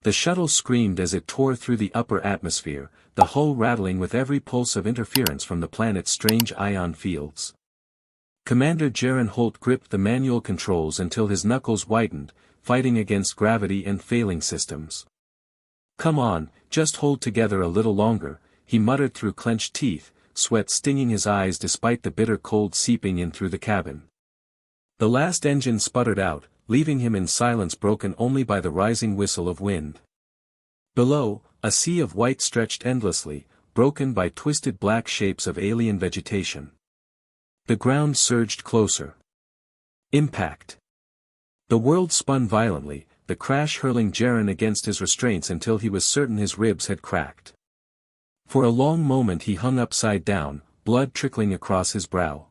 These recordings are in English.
The shuttle screamed as it tore through the upper atmosphere, the hull rattling with every pulse of interference from the planet's strange ion fields. Commander Jaren Holt gripped the manual controls until his knuckles whitened, fighting against gravity and failing systems. "Come on, just hold together a little longer," he muttered through clenched teeth, sweat stinging his eyes despite the bitter cold seeping in through the cabin. The last engine sputtered out, leaving him in silence broken only by the rising whistle of wind. Below, a sea of white stretched endlessly, broken by twisted black shapes of alien vegetation. The ground surged closer. Impact. The world spun violently, the crash hurling Jaren against his restraints until he was certain his ribs had cracked. For a long moment he hung upside down, blood trickling across his brow.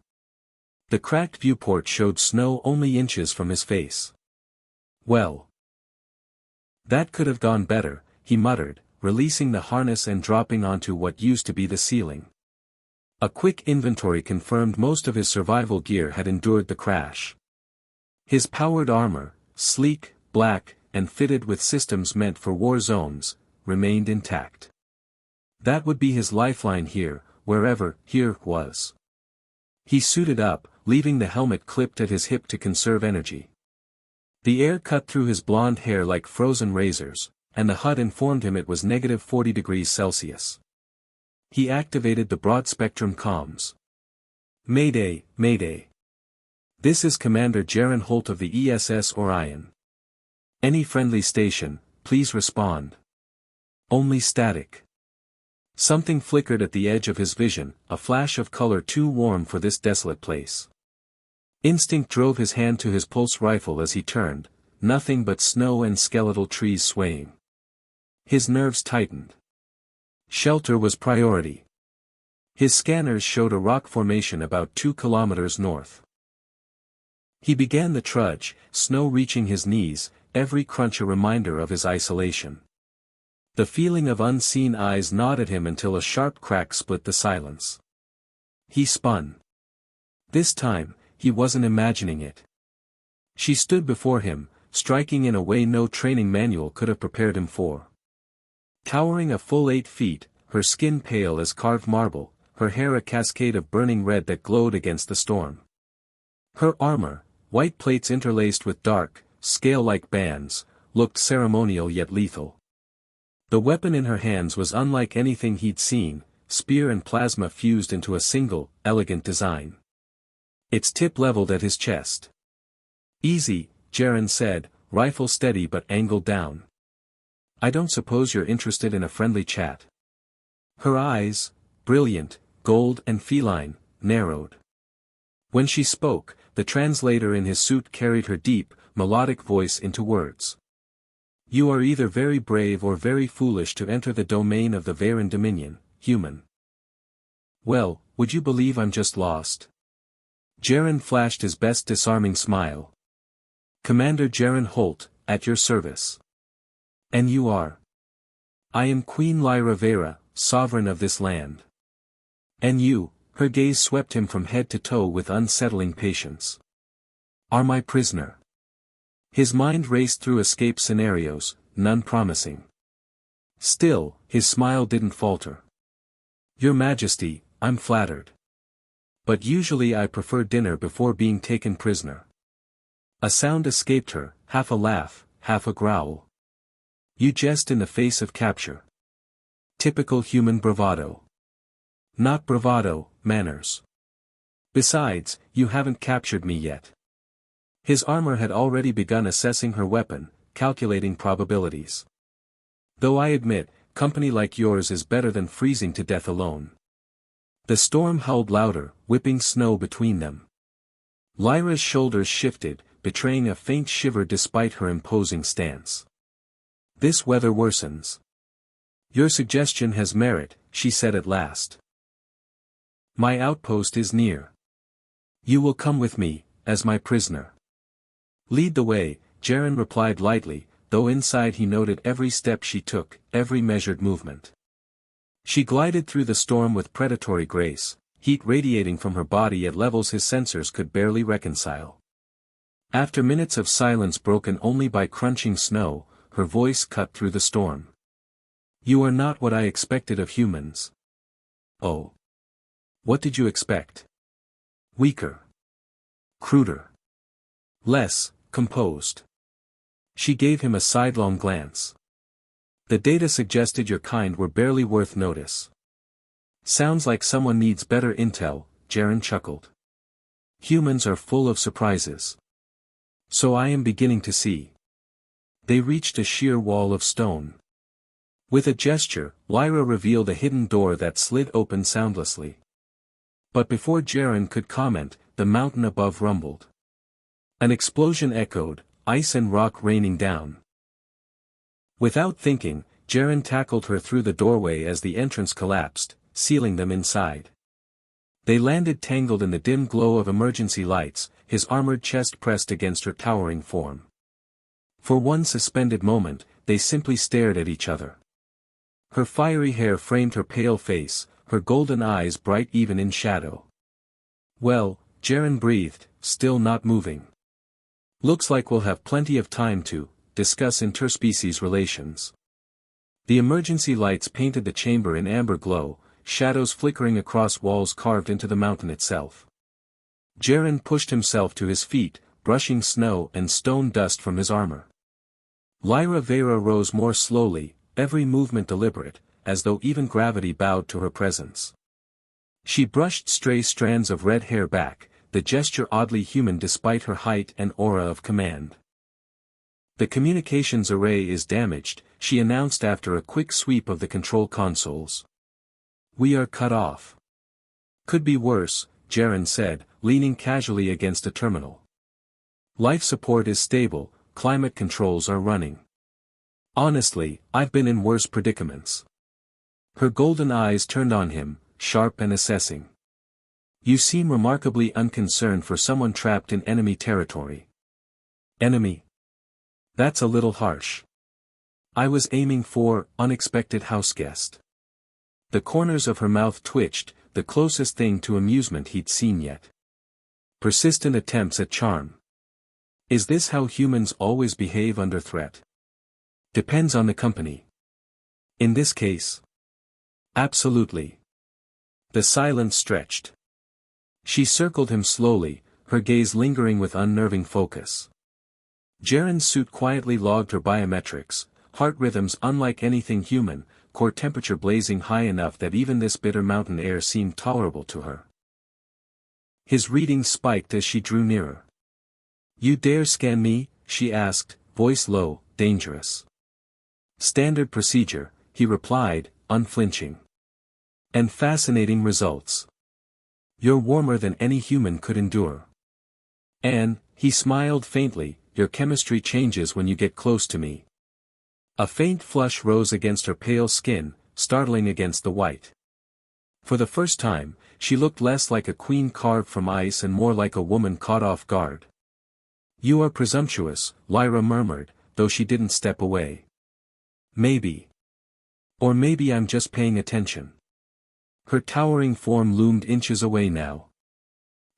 The cracked viewport showed snow only inches from his face. "Well. That could have gone better," he muttered, releasing the harness and dropping onto what used to be the ceiling. A quick inventory confirmed most of his survival gear had endured the crash. His powered armor, sleek, black, and fitted with systems meant for war zones, remained intact. That would be his lifeline here, wherever here was. He suited up, leaving the helmet clipped at his hip to conserve energy. The air cut through his blonde hair like frozen razors, and the HUD informed him it was -40 degrees Celsius. He activated the broad-spectrum comms. "Mayday, Mayday. This is Commander Jaren Holt of the ESS Orion. Any friendly station, please respond. Only static." Something flickered at the edge of his vision, a flash of color too warm for this desolate place. Instinct drove his hand to his pulse rifle as he turned, nothing but snow and skeletal trees swaying. His nerves tightened. Shelter was priority. His scanners showed a rock formation about 2 kilometers north. He began the trudge, snow reaching his knees, every crunch a reminder of his isolation. The feeling of unseen eyes gnawed at him until a sharp crack split the silence. He spun. This time, he wasn't imagining it. She stood before him, striking in a way no training manual could have prepared him for. Towering a full 8 feet, her skin pale as carved marble, her hair a cascade of burning red that glowed against the storm. Her armor, white plates interlaced with dark, scale-like bands, looked ceremonial yet lethal. The weapon in her hands was unlike anything he'd seen, spear and plasma fused into a single, elegant design. Its tip leveled at his chest. "Easy," Jaren said, rifle steady but angled down. "I don't suppose you're interested in a friendly chat." Her eyes, brilliant, gold and feline, narrowed. When she spoke, the translator in his suit carried her deep, melodic voice into words. "You are either very brave or very foolish to enter the domain of the Varen Dominion, human." "Well, would you believe I'm just lost?" Jaren flashed his best disarming smile. "Commander Jaren Holt, at your service." "And you are?" "I am Queen Lyra Vera, sovereign of this land." "And you," her gaze swept him from head to toe with unsettling patience. "Are my prisoner." His mind raced through escape scenarios, none promising. Still, his smile didn't falter. "Your Majesty, I'm flattered. But usually I prefer dinner before being taken prisoner." A sound escaped her, half a laugh, half a growl. "You jest in the face of capture." Typical human bravado. "Not bravado, manners. Besides, you haven't captured me yet." His armor had already begun assessing her weapon, calculating probabilities. "Though I admit, company like yours is better than freezing to death alone." The storm howled louder, whipping snow between them. Lyra's shoulders shifted, betraying a faint shiver despite her imposing stance. "This weather worsens." "Your suggestion has merit," she said at last. "My outpost is near. You will come with me, as my prisoner." "Lead the way," Jaren replied lightly, though inside he noted every step she took, every measured movement. She glided through the storm with predatory grace, heat radiating from her body at levels his sensors could barely reconcile. After minutes of silence broken only by crunching snow, her voice cut through the storm. You are not what I expected of humans. Oh. What did you expect? Weaker. Cruder. Less composed. She gave him a sidelong glance. The data suggested your kind were barely worth notice. Sounds like someone needs better intel, Jaren chuckled. Humans are full of surprises. So I am beginning to see. They reached a sheer wall of stone. With a gesture, Lyra revealed a hidden door that slid open soundlessly. But before Jaren could comment, the mountain above rumbled. An explosion echoed, ice and rock raining down. Without thinking, Jaren tackled her through the doorway as the entrance collapsed, sealing them inside. They landed tangled in the dim glow of emergency lights, his armored chest pressed against her towering form. For one suspended moment, they simply stared at each other. Her fiery hair framed her pale face, her golden eyes bright even in shadow. Well, Jaren breathed, still not moving. Looks like we'll have plenty of time to discuss interspecies relations. The emergency lights painted the chamber in amber glow, shadows flickering across walls carved into the mountain itself. Jaren pushed himself to his feet, brushing snow and stone dust from his armor. Lyra Vera rose more slowly, every movement deliberate, as though even gravity bowed to her presence. She brushed stray strands of red hair back, the gesture oddly human despite her height and aura of command. The communications array is damaged, she announced after a quick sweep of the control consoles. We are cut off. Could be worse, Jaren said, leaning casually against a terminal. Life support is stable, climate controls are running. Honestly, I've been in worse predicaments. Her golden eyes turned on him, sharp and assessing. You seem remarkably unconcerned for someone trapped in enemy territory. Enemy? That's a little harsh. I was aiming for unexpected houseguest. The corners of her mouth twitched, the closest thing to amusement he'd seen yet. Persistent attempts at charm. Is this how humans always behave under threat? Depends on the company. In this case? Absolutely. The silence stretched. She circled him slowly, her gaze lingering with unnerving focus. Jaren's suit quietly logged her biometrics, heart rhythms unlike anything human, core temperature blazing high enough that even this bitter mountain air seemed tolerable to her. His readings spiked as she drew nearer. You dare scan me? She asked, voice low, dangerous. Standard procedure, he replied, unflinching. And fascinating results. You're warmer than any human could endure. And, he smiled faintly, your chemistry changes when you get close to me. A faint flush rose against her pale skin, startling against the white. For the first time, she looked less like a queen carved from ice and more like a woman caught off guard. You are presumptuous, Lyra murmured, though she didn't step away. Maybe. Or maybe I'm just paying attention. Her towering form loomed inches away now.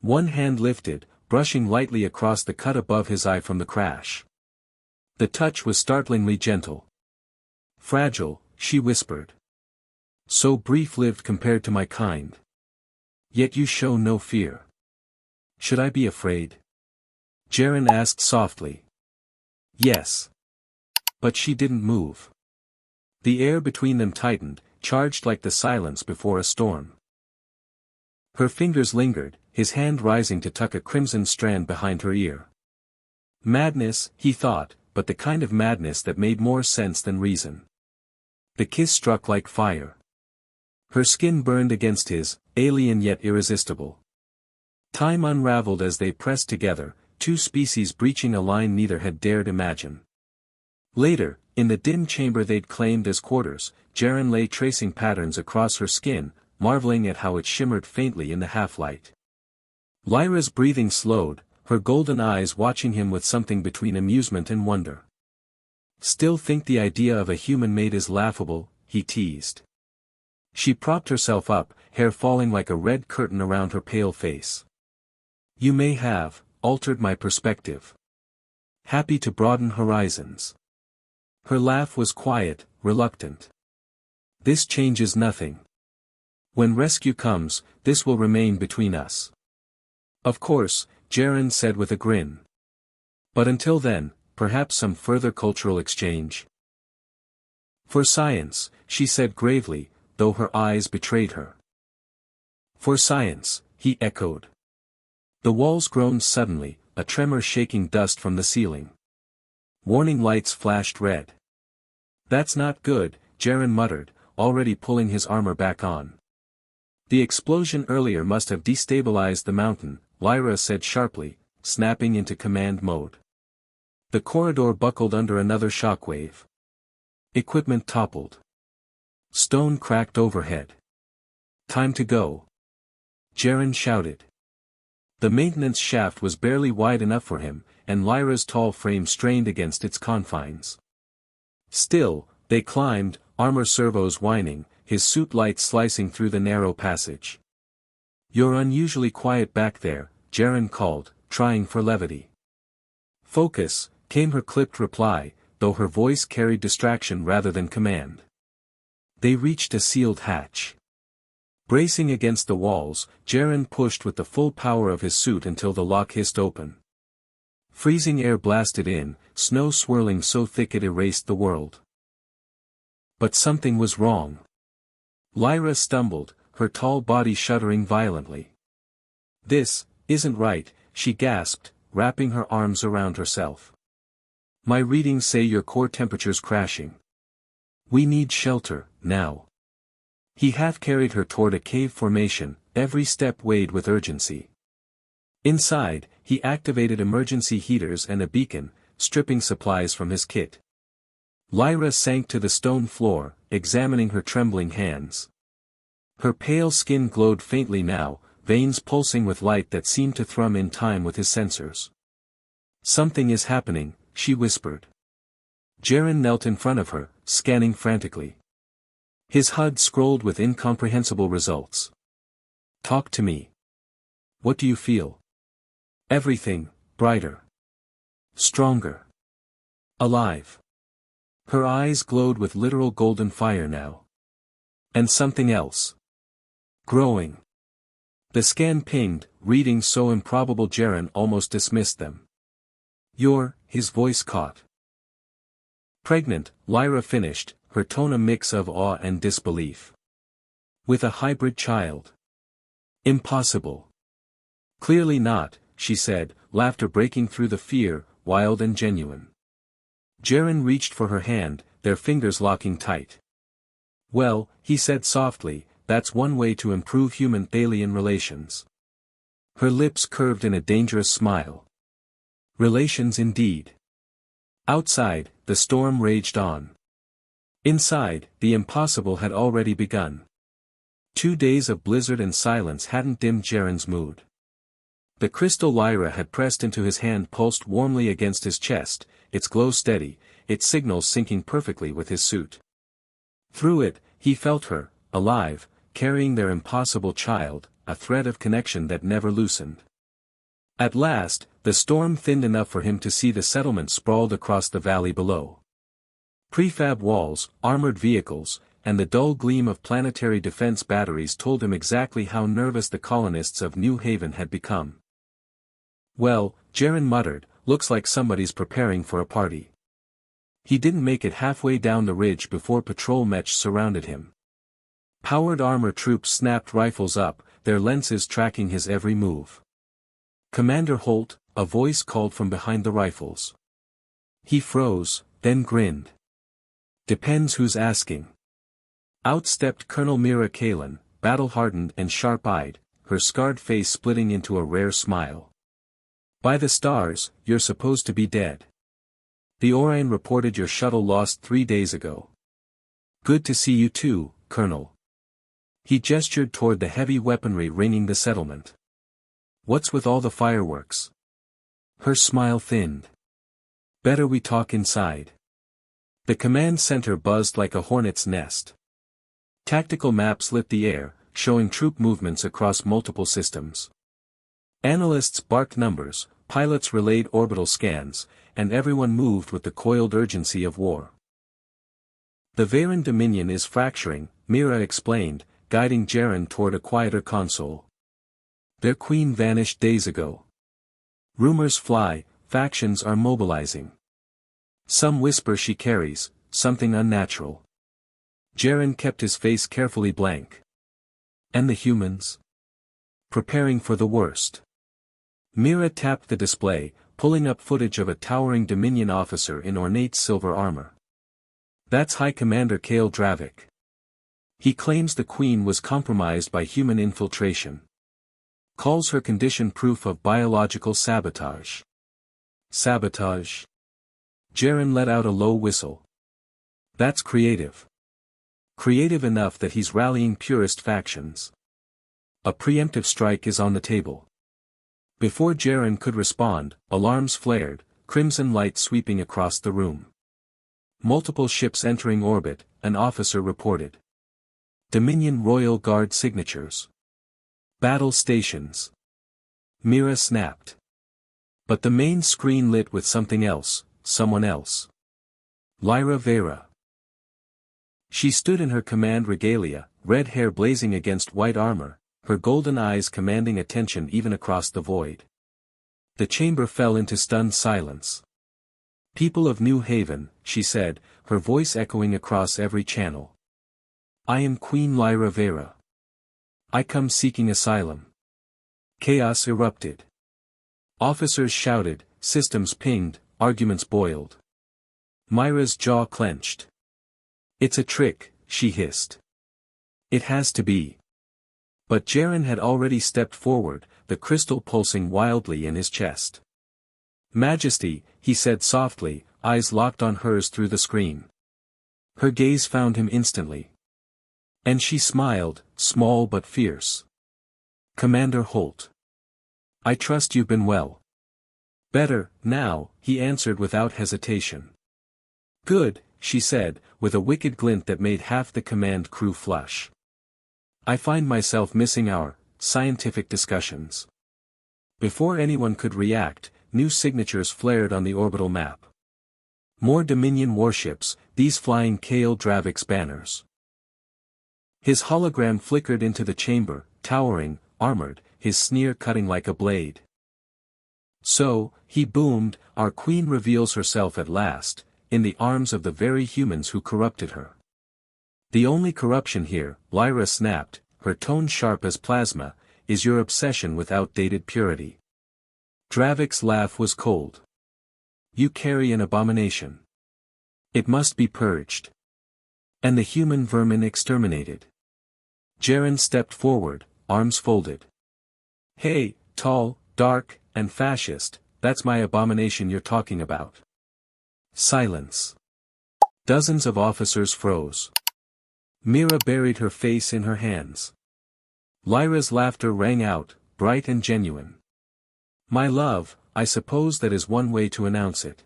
One hand lifted, brushing lightly across the cut above his eye from the crash. The touch was startlingly gentle. Fragile, she whispered. So brief-lived compared to my kind. Yet you show no fear. Should I be afraid? Jaren asked softly. Yes. But she didn't move. The air between them tightened, charged like the silence before a storm. Her fingers lingered, his hand rising to tuck a crimson strand behind her ear. Madness, he thought, but the kind of madness that made more sense than reason. The kiss struck like fire. Her skin burned against his, alien yet irresistible. Time unraveled as they pressed together, two species breaching a line neither had dared imagine. Later, in the dim chamber they'd claimed as quarters, Jaren lay tracing patterns across her skin, marveling at how it shimmered faintly in the half-light. Lyra's breathing slowed, her golden eyes watching him with something between amusement and wonder. Still think the idea of a human mate is laughable, he teased. She propped herself up, hair falling like a red curtain around her pale face. You may have altered my perspective. Happy to broaden horizons. Her laugh was quiet, reluctant. This changes nothing. When rescue comes, this will remain between us. Of course, Jaren said with a grin. But until then, perhaps some further cultural exchange. For science, she said gravely, though her eyes betrayed her. For science, he echoed. The walls groaned suddenly, a tremor shaking dust from the ceiling. Warning lights flashed red. That's not good, Jaren muttered, already pulling his armor back on. The explosion earlier must have destabilized the mountain, Lyra said sharply, snapping into command mode. The corridor buckled under another shockwave. Equipment toppled. Stone cracked overhead. Time to go. Jaren shouted. The maintenance shaft was barely wide enough for him, and Lyra's tall frame strained against its confines. Still, they climbed, armor servos whining, his suit light slicing through the narrow passage. You're unusually quiet back there, Jaren called, trying for levity. Focus, came her clipped reply, though her voice carried distraction rather than command. They reached a sealed hatch. Bracing against the walls, Jaren pushed with the full power of his suit until the lock hissed open. Freezing air blasted in, snow swirling so thick it erased the world. But something was wrong. Lyra stumbled, her tall body shuddering violently. This isn't right, she gasped, wrapping her arms around herself. My readings say your core temperature's crashing. We need shelter, now. He half-carried her toward a cave formation, every step weighed with urgency. Inside, he activated emergency heaters and a beacon, stripping supplies from his kit. Lyra sank to the stone floor, examining her trembling hands. Her pale skin glowed faintly now, veins pulsing with light that seemed to thrum in time with his sensors. Something is happening, she whispered. Jaren knelt in front of her, scanning frantically. His HUD scrolled with incomprehensible results. Talk to me. What do you feel? Everything, brighter. Stronger. Alive. Her eyes glowed with literal golden fire now. And something else. Growing. The scan pinged, readings so improbable Jaren almost dismissed them. His voice caught. Pregnant, Lyra finished, her tone a mix of awe and disbelief. With a hybrid child. Impossible. Clearly not, she said, laughter breaking through the fear, wild and genuine. Jaren reached for her hand, their fingers locking tight. Well, he said softly, that's one way to improve human-alien relations. Her lips curved in a dangerous smile. Relations indeed. Outside, the storm raged on. Inside, the impossible had already begun. 2 days of blizzard and silence hadn't dimmed Jaren's mood. The crystal Lyra had pressed into his hand pulsed warmly against his chest, its glow steady, its signals syncing perfectly with his suit. Through it, he felt her, alive, carrying their impossible child, a thread of connection that never loosened. At last, the storm thinned enough for him to see the settlement sprawled across the valley below. Prefab walls, armored vehicles, and the dull gleam of planetary defense batteries told him exactly how nervous the colonists of New Haven had become. Well, Jaren muttered, looks like somebody's preparing for a party. He didn't make it halfway down the ridge before patrol mechs surrounded him. Powered armor troops snapped rifles up, their lenses tracking his every move. Commander Holt, a voice called from behind the rifles. He froze, then grinned. Depends who's asking. Out stepped Colonel Mira Kalen, battle-hardened and sharp-eyed, her scarred face splitting into a rare smile. By the stars, you're supposed to be dead. The Orion reported your shuttle lost 3 days ago. Good to see you too, Colonel. He gestured toward the heavy weaponry ringing the settlement. What's with all the fireworks? Her smile thinned. Better we talk inside. The command center buzzed like a hornet's nest. Tactical maps lit the air, showing troop movements across multiple systems. Analysts barked numbers, pilots relayed orbital scans, and everyone moved with the coiled urgency of war. The Varen Dominion is fracturing, Mira explained, guiding Jaren toward a quieter console. Their queen vanished days ago. Rumors fly, factions are mobilizing. Some whisper she carries something unnatural. Jaren kept his face carefully blank. And the humans? Preparing for the worst. Mira tapped the display, pulling up footage of a towering Dominion officer in ornate silver armor. That's High Commander Kale Dravik. He claims the Queen was compromised by human infiltration. Calls her condition proof of biological sabotage. Sabotage? Jaren let out a low whistle. That's creative. Creative enough that he's rallying purist factions. A preemptive strike is on the table. Before Jaren could respond, alarms flared, crimson light sweeping across the room. Multiple ships entering orbit, an officer reported. Dominion Royal Guard signatures. Battle stations. Mira snapped. But the main screen lit with something else, someone else. Lyra Vera. She stood in her command regalia, red hair blazing against white armor, her golden eyes commanding attention even across the void. The chamber fell into stunned silence. People of New Haven, she said, her voice echoing across every channel. I am Queen Lyra Vera. I come seeking asylum. Chaos erupted. Officers shouted, systems pinged, arguments boiled. Myra's jaw clenched. It's a trick, she hissed. It has to be. But Jaren had already stepped forward, the crystal pulsing wildly in his chest. Majesty, he said softly, eyes locked on hers through the screen. Her gaze found him instantly. And she smiled, small but fierce. Commander Holt. I trust you've been well. Better, now, he answered without hesitation. Good, she said, with a wicked glint that made half the command crew flush. I find myself missing our scientific discussions. Before anyone could react, new signatures flared on the orbital map. More Dominion warships, these flying Kale Dravik's banners. His hologram flickered into the chamber, towering, armored, his sneer cutting like a blade. So, he boomed, our queen reveals herself at last, in the arms of the very humans who corrupted her. The only corruption here, Lyra snapped, her tone sharp as plasma, is your obsession with outdated purity. Dravik's laugh was cold. You carry an abomination. It must be purged. And the human vermin exterminated. Jaren stepped forward, arms folded. Hey, tall, dark, and fascist, that's my abomination you're talking about. Silence. Dozens of officers froze. Mira buried her face in her hands. Lyra's laughter rang out, bright and genuine. My love, I suppose that is one way to announce it.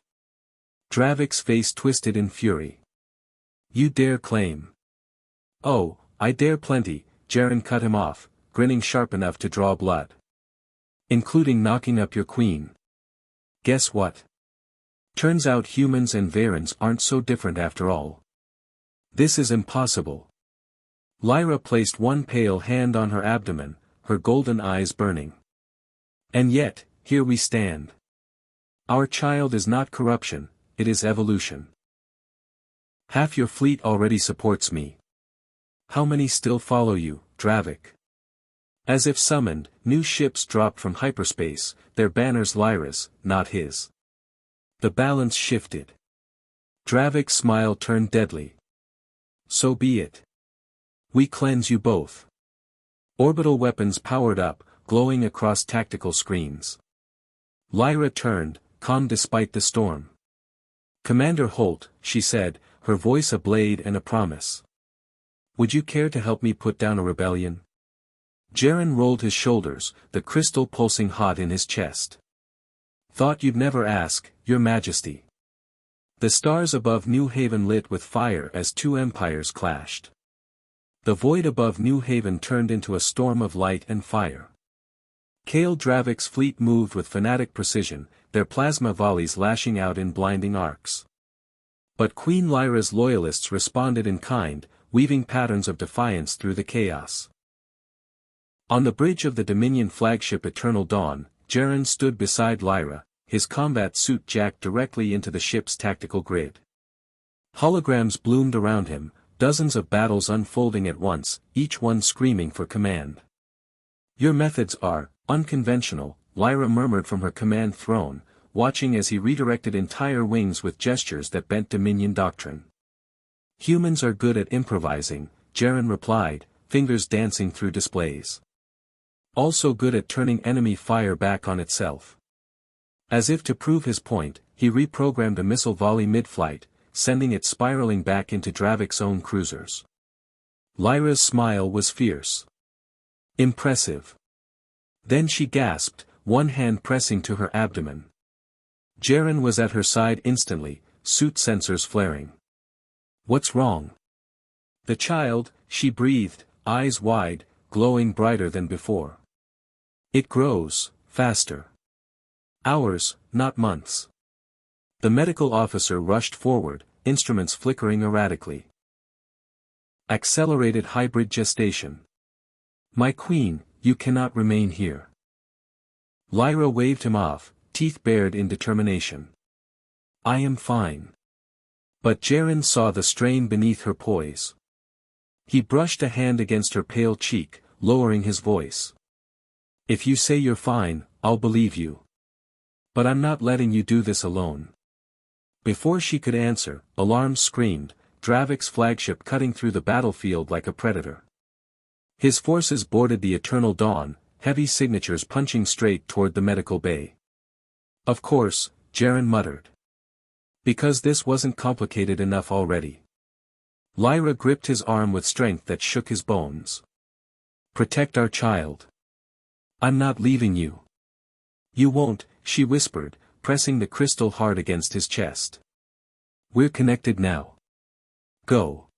Dravik's face twisted in fury. You dare claim. Oh, I dare plenty, Jaren cut him off, grinning sharp enough to draw blood. Including knocking up your queen. Guess what? Turns out humans and Varens aren't so different after all. This is impossible. Lyra placed one pale hand on her abdomen, her golden eyes burning. And yet, here we stand. Our child is not corruption, it is evolution. Half your fleet already supports me. How many still follow you, Dravik? As if summoned, new ships dropped from hyperspace, their banners Lyra's, not his. The balance shifted. Dravik's smile turned deadly. So be it. We cleanse you both. Orbital weapons powered up, glowing across tactical screens. Lyra turned, calm despite the storm. Commander Holt, she said, her voice a blade and a promise. Would you care to help me put down a rebellion? Jaren rolled his shoulders, the crystal pulsing hot in his chest. Thought you'd never ask, Your Majesty. The stars above New Haven lit with fire as two empires clashed. The void above New Haven turned into a storm of light and fire. Kale Dravik's fleet moved with fanatic precision, their plasma volleys lashing out in blinding arcs. But Queen Lyra's loyalists responded in kind, weaving patterns of defiance through the chaos. On the bridge of the Dominion flagship Eternal Dawn, Jaren stood beside Lyra, his combat suit jacked directly into the ship's tactical grid. Holograms bloomed around him, dozens of battles unfolding at once, each one screaming for command. "Your methods are unconventional," Lyra murmured from her command throne, watching as he redirected entire wings with gestures that bent Dominion doctrine. "Humans are good at improvising," Jaren replied, fingers dancing through displays. "Also good at turning enemy fire back on itself." As if to prove his point, he reprogrammed a missile volley mid-flight, sending it spiraling back into Dravik's own cruisers. Lyra's smile was fierce. "Impressive." Then she gasped, one hand pressing to her abdomen. Jaren was at her side instantly, suit sensors flaring. "What's wrong?" "The child," she breathed, eyes wide, glowing brighter than before. "It grows, faster. Hours, not months." The medical officer rushed forward, instruments flickering erratically. "Accelerated hybrid gestation. My queen, you cannot remain here." Lyra waved him off, teeth bared in determination. "I am fine." But Jaren saw the strain beneath her poise. He brushed a hand against her pale cheek, lowering his voice. "If you say you're fine, I'll believe you. But I'm not letting you do this alone." Before she could answer, alarms screamed, Dravik's flagship cutting through the battlefield like a predator. His forces boarded the Eternal Dawn, heavy signatures punching straight toward the medical bay. "Of course," Jaren muttered. "Because this wasn't complicated enough already." Lyra gripped his arm with strength that shook his bones. "Protect our child. I'm not leaving you." "You won't," she whispered, pressing the crystal hard against his chest. "We're connected now. Go."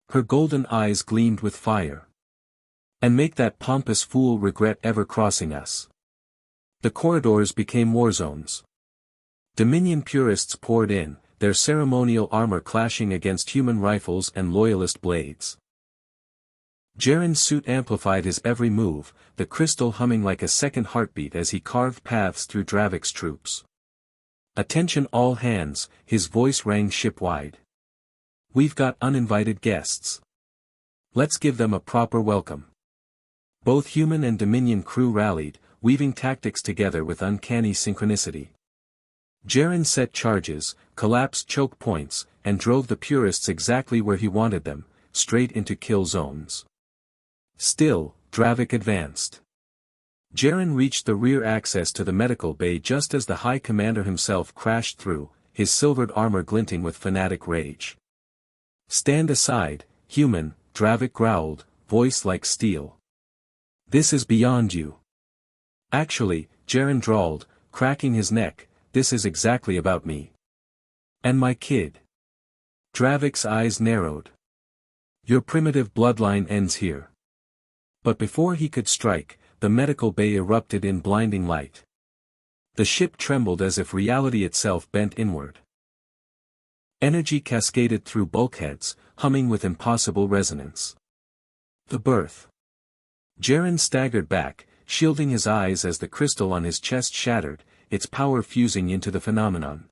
Her golden eyes gleamed with fire. "And make that pompous fool regret ever crossing us." The corridors became war zones. Dominion purists poured in, their ceremonial armor clashing against human rifles and loyalist blades. Jaren's suit amplified his every move, the crystal humming like a second heartbeat as he carved paths through Dravik's troops. "Attention all hands," his voice rang shipwide. "We've got uninvited guests. Let's give them a proper welcome." Both human and Dominion crew rallied, weaving tactics together with uncanny synchronicity. Jaren set charges, collapsed choke points, and drove the purists exactly where he wanted them, straight into kill zones. Still, Dravik advanced. Jaren reached the rear access to the medical bay just as the High Commander himself crashed through, his silvered armor glinting with fanatic rage. "Stand aside, human," Dravik growled, voice like steel. "This is beyond you." "Actually," Jaren drawled, cracking his neck, "this is exactly about me. And my kid." Dravik's eyes narrowed. "Your primitive bloodline ends here." But before he could strike, the medical bay erupted in blinding light. The ship trembled as if reality itself bent inward. Energy cascaded through bulkheads, humming with impossible resonance. The birth. Jaren staggered back, shielding his eyes as the crystal on his chest shattered, its power fusing into the phenomenon.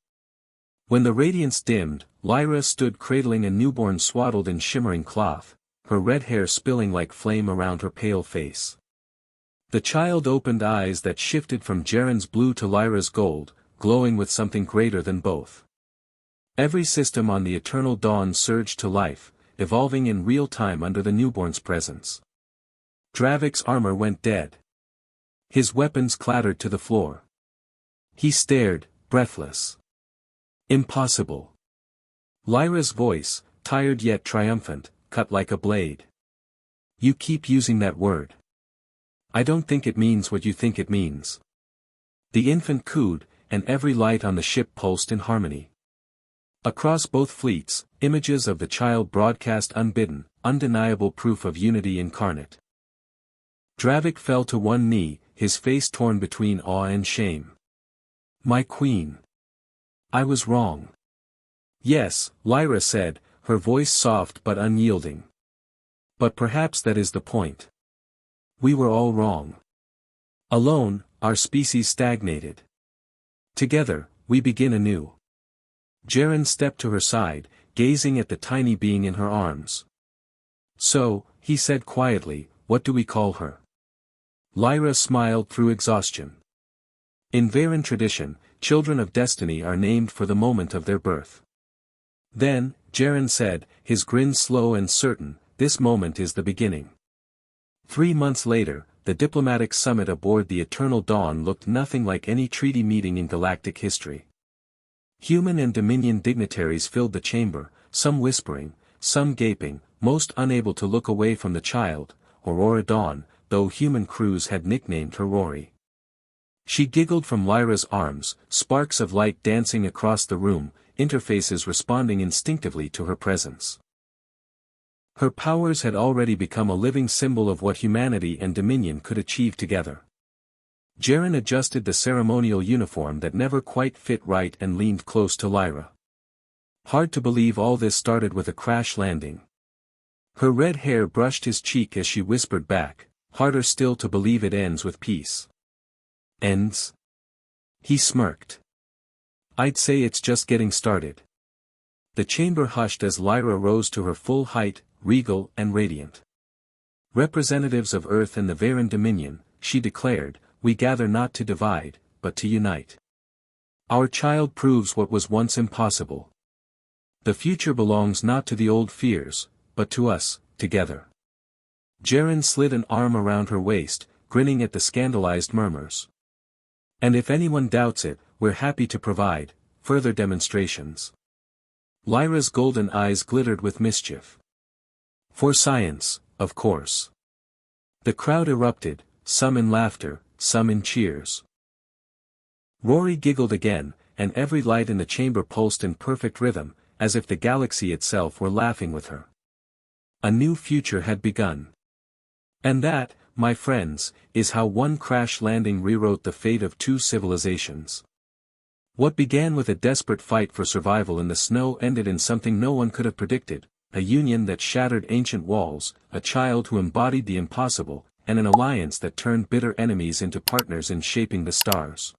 When the radiance dimmed, Lyra stood cradling a newborn swaddled in shimmering cloth, her red hair spilling like flame around her pale face. The child opened eyes that shifted from Jaren's blue to Lyra's gold, glowing with something greater than both. Every system on the Eternal Dawn surged to life, evolving in real time under the newborn's presence. Dravik's armor went dead. His weapons clattered to the floor. He stared, breathless. "Impossible." Lyra's voice, tired yet triumphant, cut like a blade. "You keep using that word. I don't think it means what you think it means." The infant cooed, and every light on the ship pulsed in harmony. Across both fleets, images of the child broadcast unbidden, undeniable proof of unity incarnate. Dravik fell to one knee, his face torn between awe and shame. "My queen. I was wrong. Yes, Lyra said, her voice soft but unyielding. But perhaps that is the point. We were all wrong. Alone, our species stagnated. Together, we begin anew. Jaren stepped to her side, gazing at the tiny being in her arms. So, he said quietly, what do we call her? Lyra smiled through exhaustion. In Varen tradition, children of destiny are named for the moment of their birth. Then, Jaren said, his grin slow and certain, this moment is the beginning. 3 months later, the diplomatic summit aboard the Eternal Dawn looked nothing like any treaty meeting in galactic history. Human and Dominion dignitaries filled the chamber, some whispering, some gaping, most unable to look away from the child, Aurora Dawn, though human crews had nicknamed her Rory. She giggled from Lyra's arms, sparks of light dancing across the room, interfaces responding instinctively to her presence. Her powers had already become a living symbol of what humanity and Dominion could achieve together. Jaren adjusted the ceremonial uniform that never quite fit right and leaned close to Lyra. Hard to believe all this started with a crash landing. Her red hair brushed his cheek as she whispered back, harder still to believe it ends with peace. Ends? He smirked. I'd say it's just getting started. The chamber hushed as Lyra rose to her full height, regal and radiant. Representatives of Earth and the Varen Dominion, she declared, we gather not to divide, but to unite. Our child proves what was once impossible. The future belongs not to the old fears, but to us, together. Jaren slid an arm around her waist, grinning at the scandalized murmurs. And if anyone doubts it, we're happy to provide further demonstrations. Lyra's golden eyes glittered with mischief. For science, of course. The crowd erupted, some in laughter, some in cheers. Rory giggled again, and every light in the chamber pulsed in perfect rhythm, as if the galaxy itself were laughing with her. A new future had begun. And that, my friends, is how one crash landing rewrote the fate of 2 civilizations. What began with a desperate fight for survival in the snow ended in something no one could have predicted, a union that shattered ancient walls, a child who embodied the impossible, and an alliance that turned bitter enemies into partners in shaping the stars.